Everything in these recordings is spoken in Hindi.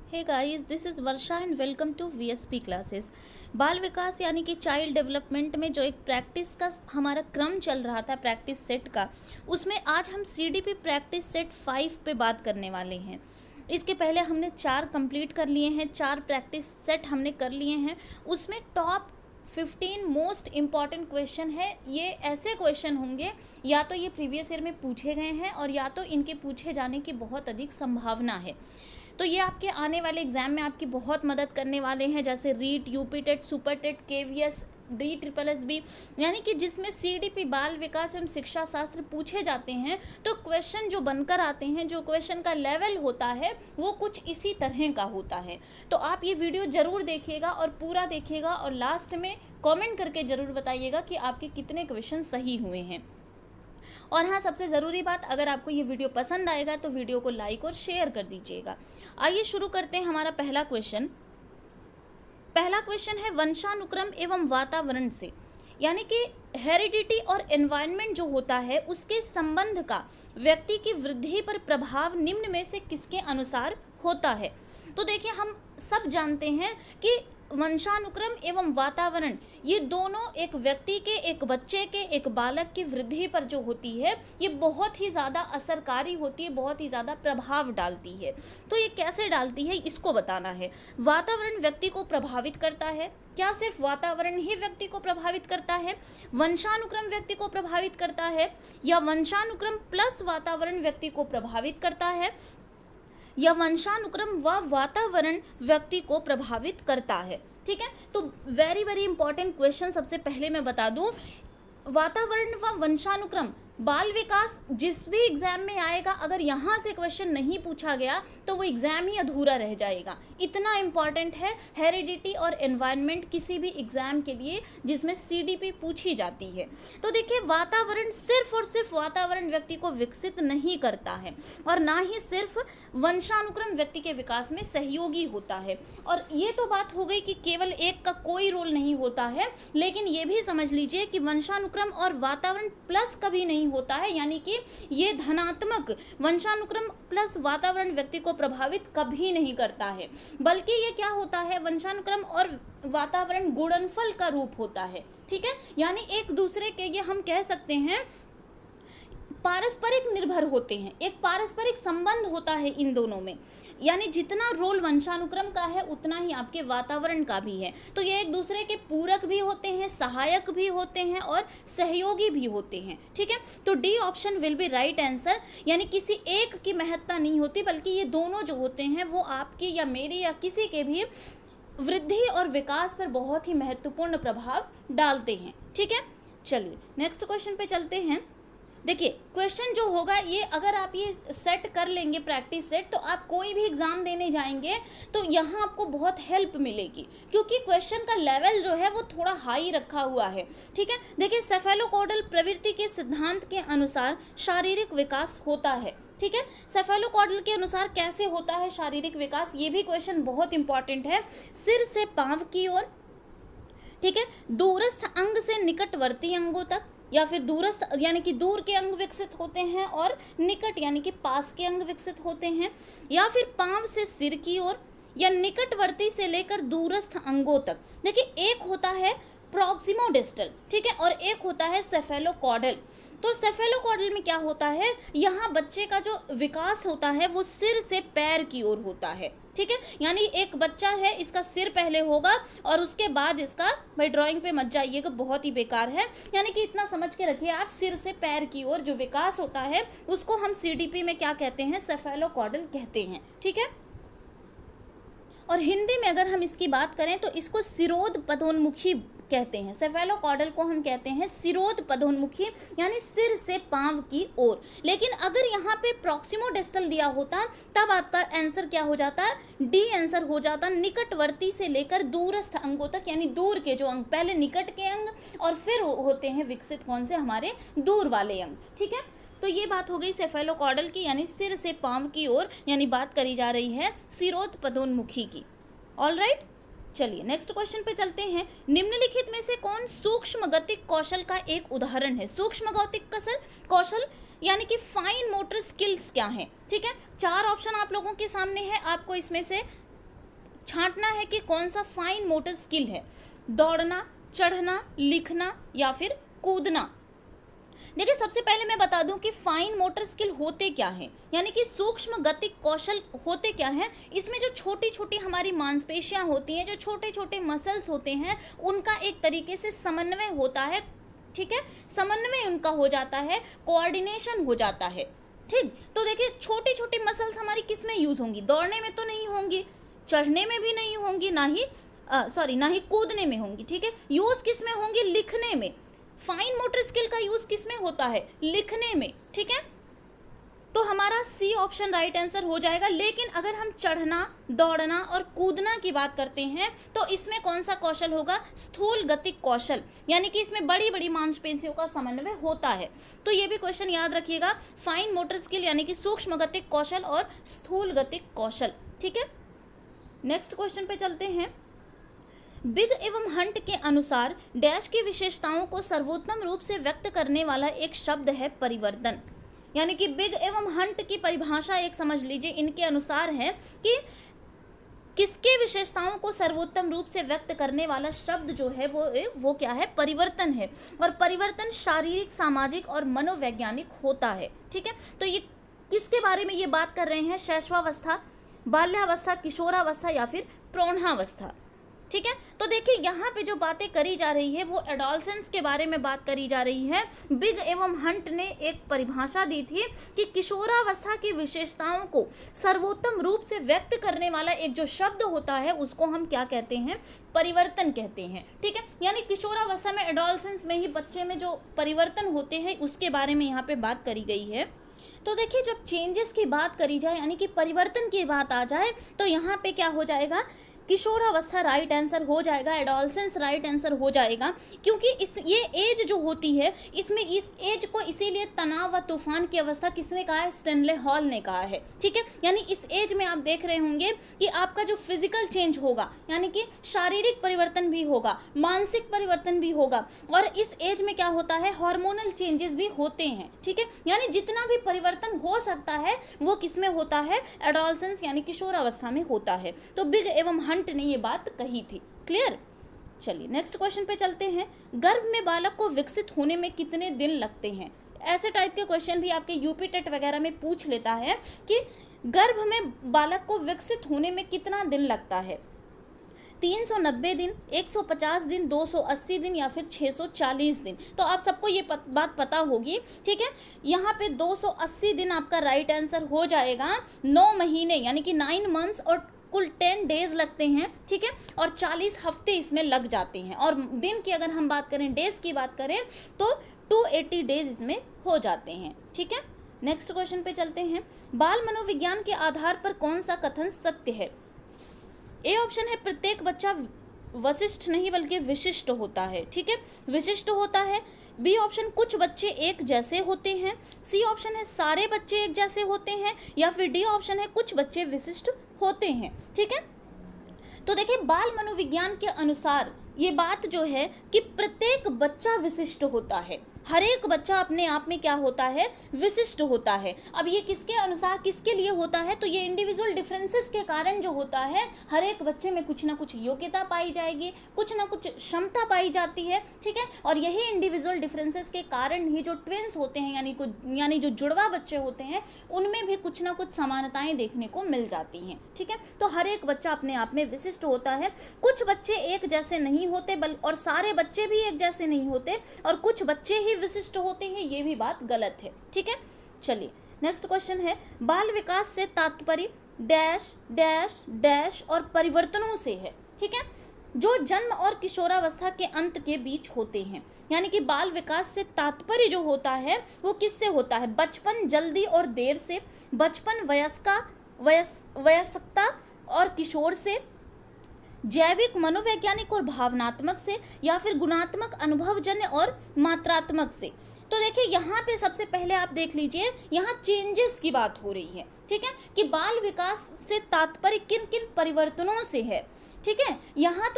Hey guys, this is Varsha and welcome to VSP classes. बाल विकास यानी कि चाइल्ड डेवलपमेंट में जो एक प्रैक्टिस का हमारा क्रम चल रहा था, प्रैक्टिस सेट का, उसमें आज हम सीडीपी प्रैक्टिस सेट 5 पे बात करने वाले हैं। इसके पहले हमने 4 कंप्लीट कर लिए हैं, 4 प्रैक्टिस सेट हमने कर लिए हैं। उसमें टॉप 15 मोस्ट इम्पॉर्टेंट क्वेश्चन है। ये ऐसे क्वेश्चन होंगे या तो ये प्रीवियस ईयर में पूछे गए हैं और या तो इनके पूछे जाने की बहुत अधिक संभावना है। तो ये आपके आने वाले एग्जाम में आपकी बहुत मदद करने वाले हैं, जैसे REET, UP TET, super TET, KVS, DSSB, यानी कि जिसमें सीडीपी बाल विकास एवं शिक्षा शास्त्र पूछे जाते हैं। तो क्वेश्चन जो बनकर आते हैं, जो क्वेश्चन का लेवल होता है वो कुछ इसी तरह का होता है। तो आप ये वीडियो ज़रूर देखिएगा और पूरा देखिएगा और लास्ट में कमेंट करके ज़रूर बताइएगा कि आपके कितने क्वेश्चन सही हुए हैं। और हाँ, सबसे ज़रूरी बात, अगर आपको ये वीडियो पसंद आएगा तो वीडियो को लाइक और शेयर कर दीजिएगा। आइए शुरू करते हैं हमारा पहला क्वेश्चन। पहला क्वेश्चन है वंशानुक्रम एवं वातावरण से, यानी कि हेरिडिटी और एनवायरनमेंट जो होता है उसके संबंध का व्यक्ति की वृद्धि पर प्रभाव निम्न में से किसके अनुसार होता है। तो देखिए, हम सब जानते हैं कि वंशानुक्रम एवं वातावरण ये दोनों एक व्यक्ति के, एक बच्चे के, एक बालक की वृद्धि पर जो होती है ये बहुत ही ज़्यादा असरकारी होती है, बहुत ही ज़्यादा प्रभाव डालती है। तो ये कैसे डालती है इसको बताना है। वातावरण व्यक्ति को प्रभावित करता है। क्या सिर्फ वातावरण ही व्यक्ति को प्रभावित करता है? वंशानुक्रम व्यक्ति को प्रभावित करता है, या वंशानुक्रम प्लस वातावरण व्यक्ति को प्रभावित करता है, या वंशानुक्रम व वातावरण व्यक्ति को प्रभावित करता है? ठीक है, तो वेरी वेरी इंपॉर्टेंट क्वेश्चन सबसे पहले मैं बता दूं। वातावरण व वंशानुक्रम बाल विकास जिस भी एग्जाम में आएगा, अगर यहाँ से क्वेश्चन नहीं पूछा गया तो वो एग्जाम ही अधूरा रह जाएगा। इतना इम्पॉर्टेंट है हेरिडिटी और एनवायरनमेंट किसी भी एग्जाम के लिए जिसमें सीडीपी पूछी जाती है। तो देखिए, वातावरण सिर्फ और सिर्फ वातावरण व्यक्ति को विकसित नहीं करता है और ना ही सिर्फ वंशानुक्रम व्यक्ति के विकास में सहयोगी होता है। और ये तो बात हो गई कि केवल एक का कोई रोल नहीं होता है, लेकिन ये भी समझ लीजिए कि वंशानुक्रम और वातावरण प्लस कभी नहीं होता है, यानी कि ये धनात्मक वंशानुक्रम प्लस वातावरण व्यक्ति को प्रभावित कभी नहीं करता है, बल्कि ये क्या होता है, वंशानुक्रम और वातावरण गुणनफल का रूप होता है। ठीक है, यानी एक दूसरे के, ये हम कह सकते हैं, पारस्परिक निर्भर होते हैं। एक पारस्परिक संबंध होता है इन दोनों में, यानी जितना रोल वंशानुक्रम का है उतना ही आपके वातावरण का भी है। तो ये एक दूसरे के पूरक भी होते हैं, सहायक भी होते हैं और सहयोगी भी होते हैं। ठीक है, तो D option will be right answer, यानी किसी एक की महत्ता नहीं होती, बल्कि ये दोनों जो होते हैं वो आपकी या मेरी या किसी के भी वृद्धि और विकास पर बहुत ही महत्वपूर्ण प्रभाव डालते हैं। ठीक है, चलिए नेक्स्ट क्वेश्चन पे चलते हैं। देखिए, क्वेश्चन जो होगा ये, अगर आप ये सेट कर लेंगे प्रैक्टिस सेट, तो आप कोई भी एग्जाम देने जाएंगे तो यहाँ आपको बहुत हेल्प मिलेगी, क्योंकि क्वेश्चन का लेवल जो है वो थोड़ा हाई रखा हुआ है। ठीक है, देखिए, सेफेलोकॉडल प्रवृत्ति के सिद्धांत के अनुसार शारीरिक विकास होता है। ठीक है, सेफेलोकॉडल के अनुसार कैसे होता है शारीरिक विकास, ये भी क्वेश्चन बहुत इंपॉर्टेंट है। सिर से पांव की ओर, ठीक है, दूरस्थ अंग से निकटवर्ती अंगों तक, या फिर दूरस्थ यानी कि दूर के अंग विकसित होते हैं और निकट यानी कि पास के अंग विकसित होते हैं, या फिर पांव से सिर की ओर, या निकटवर्ती से लेकर दूरस्थ अंगों तक। देखिए, एक होता है प्रॉक्सिमोडिस्टल, ठीक है, और एक होता है सेफेलोकॉडल। तो सेफेलोकॉडल में क्या होता है, यहाँ बच्चे का जो विकास होता है वो सिर से पैर की ओर होता है। ठीक है, यानी एक बच्चा है, इसका सिर पहले होगा और उसके बाद इसका, भाई ड्राइंग पे मत जाइएगा, बहुत ही बेकार है, यानी कि इतना समझ के रखिए आप, सिर से पैर की ओर जो विकास होता है उसको हम सीडीपी में क्या कहते हैं, सेफेलोकॉडल कहते हैं। ठीक है, और हिंदी में अगर हम इसकी बात करें तो इसको सिरोध पदोन्मुखी कहते हैं। सेफेलोकॉडल को हम कहते हैं सिरोध पदोन्मुखी, यानी सिर से पांव की ओर। लेकिन अगर यहाँ पे प्रॉक्सिमोडिस्टल दिया होता तब आपका आंसर क्या हो जाता, डी आंसर हो जाता, निकटवर्ती से लेकर दूरस्थ अंगों तक, यानी दूर के जो अंग, पहले निकट के अंग और फिर होते हैं विकसित कौन से, हमारे दूर वाले अंग। ठीक है, तो ये बात हो गई सेफेलोकॉडल की, यानी सिर से पांव की ओर, यानी बात करी जा रही है सिरोध पदोन्मुखी की। ऑल राइट, चलिए नेक्स्ट क्वेश्चन पे चलते हैं। निम्नलिखित में से कौन सूक्ष्म गतिक कौशल का एक उदाहरण है? सूक्ष्म गतिक कौशल यानी कि फाइन मोटर स्किल्स क्या है? ठीक है, 4 ऑप्शन आप लोगों के सामने है, आपको इसमें से छांटना है कि कौन सा फाइन मोटर स्किल है, दौड़ना, चढ़ना, लिखना या फिर कूदना। देखिए सबसे पहले मैं बता दूं कि फाइन मोटर स्किल होते क्या हैं, यानी कि सूक्ष्म गतिक कौशल होते क्या हैं। इसमें जो छोटी छोटी हमारी मांसपेशियां होती हैं, जो छोटे छोटे मसल्स होते हैं, उनका एक तरीके से समन्वय होता है, ठीक है, समन्वय उनका हो जाता है, कोऑर्डिनेशन हो जाता है, ठीक। तो देखिए छोटी छोटी मसल्स हमारी किस में यूज होंगी, दौड़ने में तो नहीं होंगी, चढ़ने में भी नहीं होंगी, ना ही कूदने में होंगी, ठीक है। यूज किस में होंगी, लिखने में। फाइन मोटर स्किल का यूज किस में होता है, लिखने में, ठीक है। तो हमारा सी ऑप्शन राइट आंसर हो जाएगा। लेकिन अगर हम चढ़ना, दौड़ना और कूदना की बात करते हैं तो इसमें कौन सा कौशल होगा, स्थूल गतिक कौशल, यानी कि इसमें बड़ी बड़ी मांसपेशियों का समन्वय होता है। तो ये भी क्वेश्चन याद रखिएगा, फाइन मोटर स्किल यानी कि सूक्ष्म गतिक कौशल और स्थूल गतिक कौशल, ठीक है। नेक्स्ट क्वेश्चन पे चलते हैं। बिग एवं हंट के अनुसार डैश की विशेषताओं को सर्वोत्तम रूप से व्यक्त करने वाला एक शब्द है परिवर्तन। यानी कि बिग एवं हंट की परिभाषा एक समझ लीजिए, इनके अनुसार है कि किसके विशेषताओं को सर्वोत्तम रूप से व्यक्त करने वाला शब्द जो है वो क्या है, परिवर्तन है। और परिवर्तन शारीरिक, सामाजिक और मनोवैज्ञानिक होता है, ठीक है। तो ये किसके बारे में ये बात कर रहे हैं, शैशवावस्था, बाल्यावस्था, किशोरावस्था या फिर प्रौढ़ावस्था, ठीक है। तो देखिए यहाँ पे जो बातें करी जा रही है वो एडोलसेंस के बारे में बात करी जा रही है। बिग एवं हंट ने एक परिभाषा दी थी कि किशोरावस्था की विशेषताओं को सर्वोत्तम रूप से व्यक्त करने वाला एक जो शब्द होता है उसको हम क्या कहते हैं, परिवर्तन कहते हैं, ठीक है। यानी किशोरावस्था में, एडोलसेंस में ही बच्चे में जो परिवर्तन होते हैं उसके बारे में यहाँ पे बात करी गई है। तो देखिए जब चेंजेस की बात करी जाए, यानी कि परिवर्तन की बात आ जाए, तो यहाँ पे क्या हो जाएगा, किशोरावस्था राइट आंसर हो जाएगा, एडोलसेंस राइट आंसर हो जाएगा। क्योंकि ये एज जो होती है, इसमें इस एज को इसीलिए तनाव व तूफान की अवस्था किसने कहा है, स्टैनले हॉल ने कहा है, ठीक है। यानी इस एज में आप देख रहे होंगे कि आपका जो फिजिकल चेंज होगा, यानी कि शारीरिक परिवर्तन भी होगा, मानसिक परिवर्तन भी होगा, और इस एज में क्या होता है, हार्मोनल चेंजेस भी होते हैं, ठीक है। यानी जितना भी परिवर्तन हो सकता है वो किसमें होता है, एडोलसेंस यानी किशोरावस्था में होता है। तो बिग एवं हंट ने ये बात कही थी, क्लियर। चलिए नेक्स्ट क्वेश्चन पे चलते हैं। गर्भ में बालक को विकसित होने में कितने दिन लगते हैं। ऐसे टाइप के क्वेश्चन भी आपके यूपी टेट वगैरह में पूछ लेता है कि गर्भ में बालक को विकसित होने में कितना दिन लगता है, 390 दिन, 150 दिन, 280 दिन या फिर 640 दिन। तो आप सबको ये बात पता होगी, ठीक है। यहाँ पे 280 दिन आपका राइट आंसर हो जाएगा। 9 महीने यानी कि 9 मंथ्स और कुल 10 डेज लगते हैं, ठीक है, और 40 हफ्ते इसमें लग जाते हैं। और दिन की अगर हम बात करें, डेज की बात करें, तो 280 डेज इसमें हो जाते हैं, ठीक है। नेक्स्ट क्वेश्चन पे चलते हैं। बाल मनोविज्ञान के आधार पर कौन सा कथन सत्य है। ए ऑप्शन है प्रत्येक बच्चा वशिष्ठ नहीं बल्कि विशिष्ट होता है, ठीक है, विशिष्ट होता है। बी ऑप्शन कुछ बच्चे एक जैसे होते हैं। सी ऑप्शन है सारे बच्चे एक जैसे होते हैं। या फिर डी ऑप्शन है कुछ बच्चे विशिष्ट होते हैं, ठीक है। तो देखिए बाल मनोविज्ञान के अनुसार ये बात जो है कि प्रत्येक बच्चा विशिष्ट होता है, हर एक बच्चा अपने आप में क्या होता है, विशिष्ट होता है। अब ये किसके अनुसार, किसके लिए होता है, तो ये इंडिविजुअल डिफरेंसेस के कारण जो होता है, हर एक बच्चे में कुछ ना कुछ योग्यता पाई जाएगी, कुछ ना कुछ क्षमता पाई जाती है, ठीक है। और यही इंडिविजुअल डिफरेंसेस के कारण ही जो ट्विंस होते हैं, यानी जो जुड़वा बच्चे होते हैं, उनमें भी कुछ ना कुछ समानताएं देखने को मिल जाती हैं, ठीक है। तो हर एक बच्चा अपने आप में विशिष्ट होता है। कुछ बच्चे एक जैसे नहीं होते और सारे बच्चे भी एक जैसे नहीं होते, और कुछ बच्चे ही विशिष्ट होते हैं, ये भी बात गलत है, ठीक है। चलिए नेक्स्ट क्वेश्चन है। बाल विकास से तात्पर्य डैश डैश डैश और परिवर्तनों से है, ठीक है, जो जन्म और किशोरावस्था के अंत के बीच होते हैं। यानी कि बाल विकास से तात्पर्य जो होता है वो किससे होता है, बचपन जल्दी और देर से, बचपन वयस्कता और किशोर से, जैविक मनोवैज्ञानिक और भावनात्मक से, या फिर गुणात्मक अनुभवजन्य और मात्रात्मक से। तो देखिए यहाँ पे सबसे पहले आप देख लीजिए, यहाँ चेंजेस की बात हो रही है, ठीक है, कि बाल विकास से तात्पर्य किन किन परिवर्तनों से है, ठीक है। यहाँ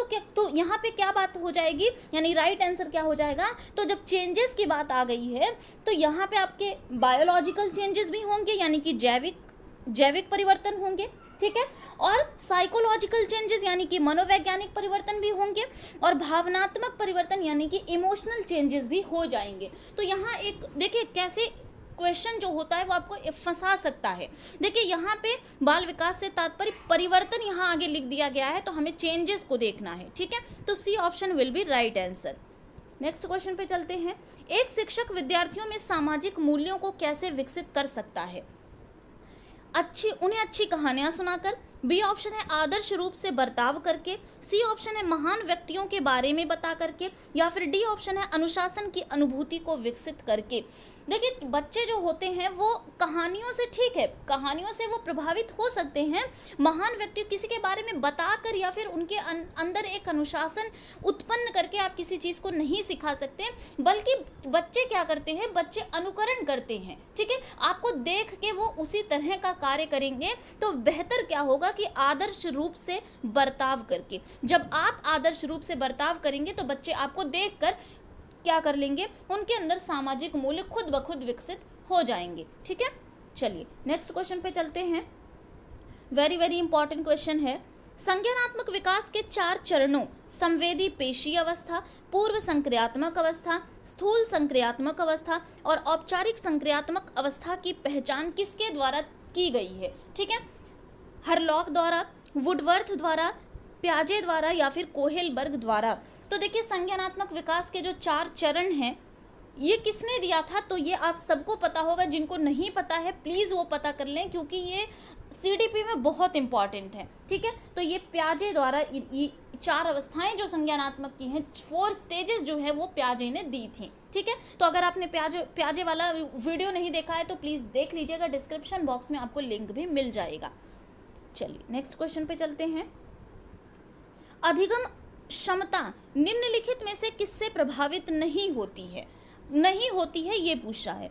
यहाँ पे क्या बात हो जाएगी, यानी राइट आंसर क्या हो जाएगा, तो जब चेंजेस की बात आ गई है तो यहाँ पे आपके बायोलॉजिकल चेंजेस भी होंगे, यानी कि जैविक परिवर्तन होंगे, ठीक है। और साइकोलॉजिकल चेंजेस यानी कि मनोवैज्ञानिक परिवर्तन भी होंगे, और भावनात्मक परिवर्तन यानी कि इमोशनल चेंजेस भी हो जाएंगे। तो यहाँ एक देखिए कैसे क्वेश्चन जो होता है वो आपको फंसा सकता है। देखिए यहाँ पे बाल विकास से तात्पर्य परिवर्तन यहाँ आगे लिख दिया गया है, तो हमें चेंजेस को देखना है, ठीक है। तो C option will be right answer. Next question पे चलते हैं। एक शिक्षक विद्यार्थियों में सामाजिक मूल्यों को कैसे विकसित कर सकता है? उन्हें अच्छी कहानियां सुनाकर, बी ऑप्शन है आदर्श रूप से बर्ताव करके, सी ऑप्शन है महान व्यक्तियों के बारे में बता करके, या फिर डी ऑप्शन है अनुशासन की अनुभूति को विकसित करके। देखिए बच्चे जो होते हैं वो कहानियों से, ठीक है, कहानियों से वो प्रभावित हो सकते हैं, महान व्यक्ति किसी के बारे में बताकर या फिर उनके अंदर एक अनुशासन उत्पन्न करके आप किसी चीज़ को नहीं सिखा सकते, बल्कि बच्चे क्या करते हैं, बच्चे अनुकरण करते हैं, ठीक है। आपको देख के वो उसी तरह का कार्य करेंगे। तो बेहतर क्या होगा कि आदर्श रूप से बर्ताव करके, जब आप आदर्श रूप से बर्ताव करेंगे तो बच्चे आपको देखकर क्या कर लेंगे, उनके अंदर सामाजिक मूल्य खुद ब खुद विकसित हो जाएंगे, ठीक है। चलिए नेक्स्ट क्वेश्चन पे चलते हैं। वेरी वेरी इंपॉर्टेंट क्वेश्चन है। संज्ञानात्मक विकास के 4 चरणों संवेदी पेशी अवस्था, पूर्व संक्रियात्मक अवस्था, स्थूल संक्रियात्मक अवस्था और औपचारिक संक्रियात्मक अवस्था की पहचान किसके द्वारा की गई है? ठीक है, हरलॉक द्वारा, वुडवर्थ द्वारा, प्याजे द्वारा या फिर कोहेलबर्ग द्वारा। तो देखिए संज्ञानात्मक विकास के जो 4 चरण हैं ये किसने दिया था? तो ये आप सबको पता होगा, जिनको नहीं पता है प्लीज़ वो पता कर लें क्योंकि ये सीडीपी में बहुत इंपॉर्टेंट है, ठीक है। तो ये प्याजे द्वारा ये 4 अवस्थाएं जो संज्ञानात्मक की हैं, 4 स्टेजेस जो है वो प्याजे ने दी थी, ठीक है। तो अगर आपने प्याजे वाला वीडियो नहीं देखा है तो प्लीज़ देख लीजिएगा, डिस्क्रिप्शन बॉक्स में आपको लिंक भी मिल जाएगा। चलिए नेक्स्ट क्वेश्चन पे चलते हैं। अधिगम क्षमता निम्नलिखित में से किससे प्रभावित नहीं होती है? नहीं होती है ये पूछा है।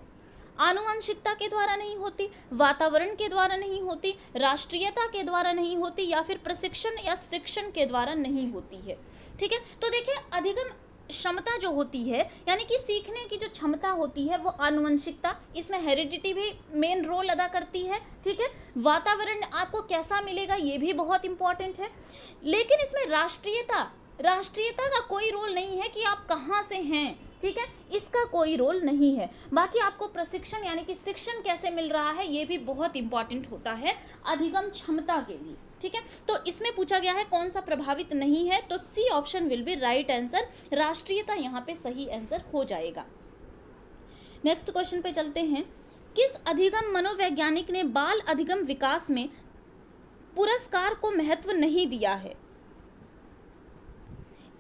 आनुवंशिकता के द्वारा नहीं होती, वातावरण के द्वारा नहीं होती, राष्ट्रीयता के द्वारा नहीं होती, या फिर प्रशिक्षण या शिक्षण के द्वारा नहीं होती है, ठीक है। तो देखिए अधिगम क्षमता जो होती है यानी कि सीखने की जो क्षमता होती है वो आनुवंशिकता, इसमें हेरिडिटी भी मेन रोल अदा करती है, ठीक है। वातावरण आपको कैसा मिलेगा ये भी बहुत इंपॉर्टेंट है, लेकिन इसमें राष्ट्रीयता का कोई रोल नहीं है कि आप कहाँ से हैं, ठीक है, इसका कोई रोल नहीं है। बाकी आपको प्रशिक्षण यानी कि शिक्षण कैसे मिल रहा है ये भी बहुत इंपॉर्टेंट होता है अधिगम क्षमता के लिए, ठीक है। तो इसमें पूछा गया है कौन सा प्रभावित नहीं है, तो C option will be right answer. राष्ट्रीयता यहाँ पे सही आंसर हो जाएगा। नेक्स्ट क्वेश्चन पे चलते हैं। किस अधिगम मनोवैज्ञानिक ने बाल अधिगम विकास में पुरस्कार को महत्व नहीं दिया है?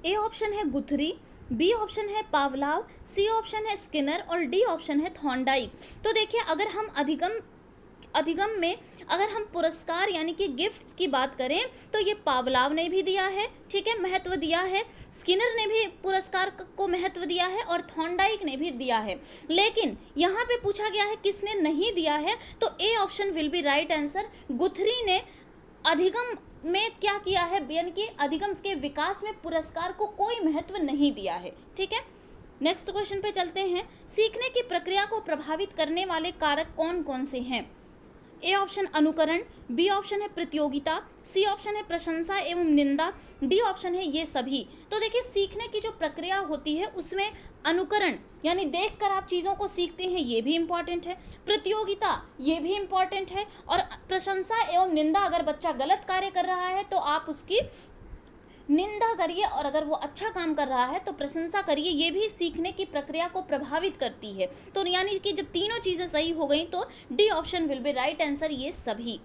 ए ऑप्शन है गुथरी, बी ऑप्शन है पावलाव, सी ऑप्शन है स्किनर और डी ऑप्शन है थॉर्नडाइक। तो देखिए अगर हम अधिगम में अगर हम पुरस्कार यानी कि गिफ्ट्स की बात करें तो ये पावलाव ने भी दिया है, ठीक है, महत्व दिया है, स्किनर ने भी पुरस्कार को महत्व दिया है और थॉर्नडाइक ने भी दिया है। लेकिन यहाँ पे पूछा गया है किसने नहीं दिया है, तो A option will be right answer. गुथरी ने अधिगम में क्या किया है, यानी कि अधिगम के विकास में पुरस्कार को कोई महत्व नहीं दिया है, ठीक है। नेक्स्ट क्वेश्चन पे चलते हैं। सीखने की प्रक्रिया को प्रभावित करने वाले कारक कौन कौन से हैं? ए ऑप्शन अनुकरण, बी ऑप्शन है प्रतियोगिता, सी ऑप्शन है प्रशंसा एवं निंदा, डी ऑप्शन है ये सभी। तो देखिए सीखने की जो प्रक्रिया होती है उसमें अनुकरण यानी देखकर आप चीज़ों को सीखते हैं ये भी इम्पॉर्टेंट है, प्रतियोगिता ये भी इम्पॉर्टेंट है, और प्रशंसा एवं निंदा, अगर बच्चा गलत कार्य कर रहा है तो आप उसकी निंदा करिए और अगर वो अच्छा काम कर रहा है तो प्रशंसा करिए, ये भी सीखने की प्रक्रिया को प्रभावित करती है। तो यानी कि जब तीनों चीज़ें सही हो गई तो D option will be right answer, ये सभी।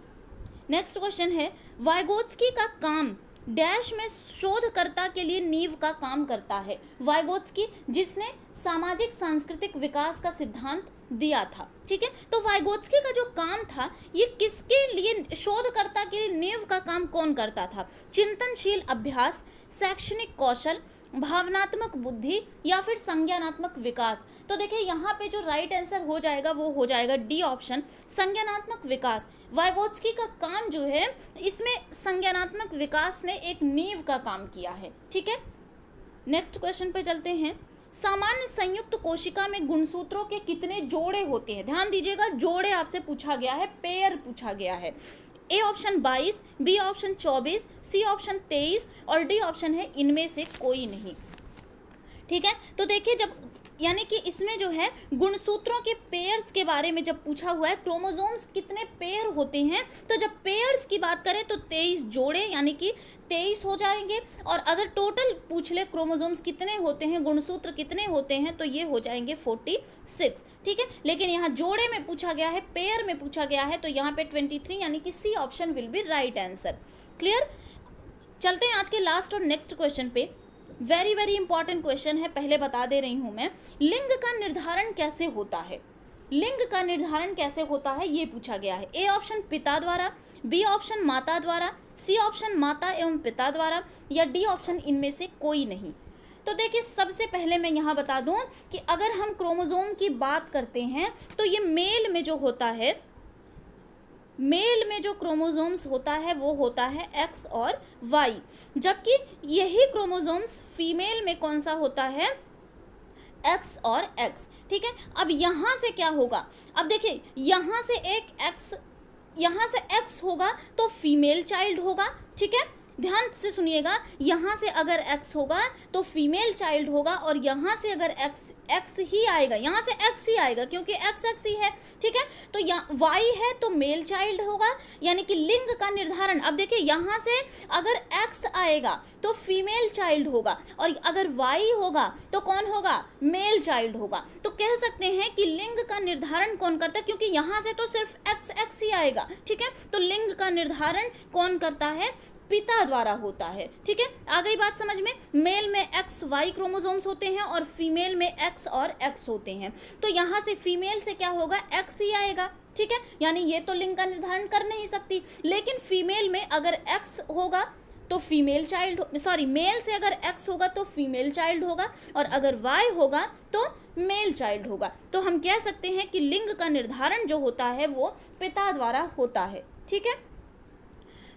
नेक्स्ट क्वेश्चन है। वाइगोत्स्की का काम डैश में शोधकर्ता के लिए नींव का काम करता है? वाइगोत्स्की जिसने सामाजिक सांस्कृतिक विकास का सिद्धांत दिया था, ठीक है। तो वाइगोत्स्की का जो काम था ये किसके लिए, शोधकर्ता के लिए नींव का काम कौन करता था? चिंतनशील अभ्यास, शैक्षणिक कौशल, भावनात्मक बुद्धि या फिर संज्ञानात्मक विकास। तो देखिए यहाँ पे जो राइट आंसर हो जाएगा वो हो जाएगा डी ऑप्शन, संज्ञानात्मक विकास। वाइगोत्स्की का काम जो है इसमें संज्ञानात्मक विकास ने एक नींव का काम किया है, ठीक है। नेक्स्ट क्वेश्चन पे चलते हैं। सामान्य संयुक्त कोशिका में गुणसूत्रों के कितने जोड़े होते हैं? ध्यान दीजिएगा, जोड़े आपसे पूछा गया है, पेयर पूछा गया है। A option 22, B option 24, C option 23 और डी ऑप्शन है इनमें से कोई नहीं। ठीक है, तो देखिए जब यानी कि इसमें जो है गुणसूत्रों के पेयर्स के बारे में जब पूछा हुआ है, क्रोमोसोम्स कितने पेयर होते हैं, तो जब पेयर्स की बात करें तो 23 जोड़े यानी कि 23 हो जाएंगे। और अगर टोटल पूछ ले क्रोमोसोम्स कितने होते हैं, गुणसूत्र कितने होते हैं, तो ये हो जाएंगे 46। ठीक है, लेकिन यहाँ जोड़े में पूछा गया है, पेयर में पूछा गया है, तो यहाँ पे 23 यानी कि C option will be right answer. Clear. चलते हैं आज के लास्ट और नेक्स्ट क्वेश्चन पे। वेरी वेरी इंपॉर्टेंट क्वेश्चन है, पहले बता दे रही हूं मैं। लिंग का निर्धारण कैसे होता है, लिंग का निर्धारण कैसे होता है ये पूछा गया है। ए ऑप्शन पिता द्वारा, बी ऑप्शन माता द्वारा, सी ऑप्शन माता एवं पिता द्वारा या डी ऑप्शन इनमें से कोई नहीं। तो देखिए सबसे पहले मैं यहाँ बता दूं कि अगर हम क्रोमोसोम की बात करते हैं तो ये मेल में जो होता है, मेल में जो क्रोमोसोम्स होता है वो होता है एक्स और वाई, जबकि यही क्रोमोसोम्स फीमेल में कौन सा होता है, एक्स और एक्स। ठीक है, अब यहाँ से क्या होगा, अब देखिए यहाँ से एक एक्स, यहाँ से एक्स होगा तो फीमेल चाइल्ड होगा। ठीक है, ध्यान से सुनिएगा, यहाँ से अगर एक्स होगा तो फीमेल चाइल्ड होगा और यहाँ से अगर एक्स ही आएगा, यहाँ से एक्स ही आएगा क्योंकि एक्स ही है। ठीक है, तो यहाँ वाई है तो मेल चाइल्ड होगा, यानी कि लिंग का निर्धारण। अब देखिए यहाँ से अगर एक्स आएगा तो फीमेल चाइल्ड होगा और अगर वाई होगा तो कौन होगा, मेल चाइल्ड होगा। तो कह सकते हैं कि लिंग का निर्धारण कौन करता है, क्योंकि यहाँ से तो सिर्फ एक्स ही आएगा। ठीक है, तो लिंग का निर्धारण कौन करता है, पिता द्वारा होता है। ठीक है, आ गई बात समझ में। मेल में एक्स वाई क्रोमोसोम्स होते हैं और फीमेल में एक्स और एक्स होते हैं, तो यहाँ से फीमेल से क्या होगा, एक्स ही आएगा। ठीक है, यानी ये तो लिंग का निर्धारण कर नहीं सकती, लेकिन फीमेल में अगर एक्स होगा तो फीमेल चाइल्ड, सॉरी मेल से अगर एक्स होगा तो फीमेल चाइल्ड होगा और अगर वाई होगा तो मेल चाइल्ड होगा। तो हम कह सकते हैं कि लिंग का निर्धारण जो होता है वो पिता द्वारा होता है। ठीक है,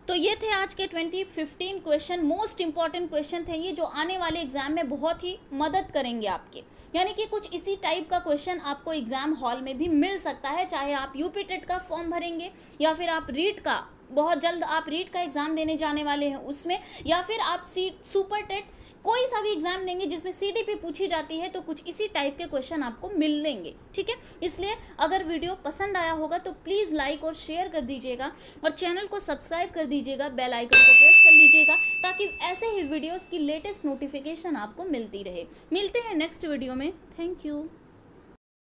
तो ये थे आज के 2015 क्वेश्चन। मोस्ट इंपॉर्टेंट क्वेश्चन थे ये, जो आने वाले एग्जाम में बहुत ही मदद करेंगे आपके, यानी कि कुछ इसी टाइप का क्वेश्चन आपको एग्जाम हॉल में भी मिल सकता है, चाहे आप यूपी टेट का फॉर्म भरेंगे या फिर आप रीट का, बहुत जल्द आप रीट का एग्जाम देने जाने वाले हैं उसमें, या फिर आप सुपर टेट कोई सा भी एग्जाम देंगे जिसमें सीडीपी पूछी जाती है, तो कुछ इसी टाइप के क्वेश्चन आपको मिलेंगे। ठीक है, इसलिए अगर वीडियो पसंद आया होगा तो प्लीज़ लाइक और शेयर कर दीजिएगा और चैनल को सब्सक्राइब कर दीजिएगा, बेल आइकन को प्रेस कर लीजिएगा ताकि ऐसे ही वीडियोस की लेटेस्ट नोटिफिकेशन आपको मिलती रहे। मिलते हैं नेक्स्ट वीडियो में। Thank you.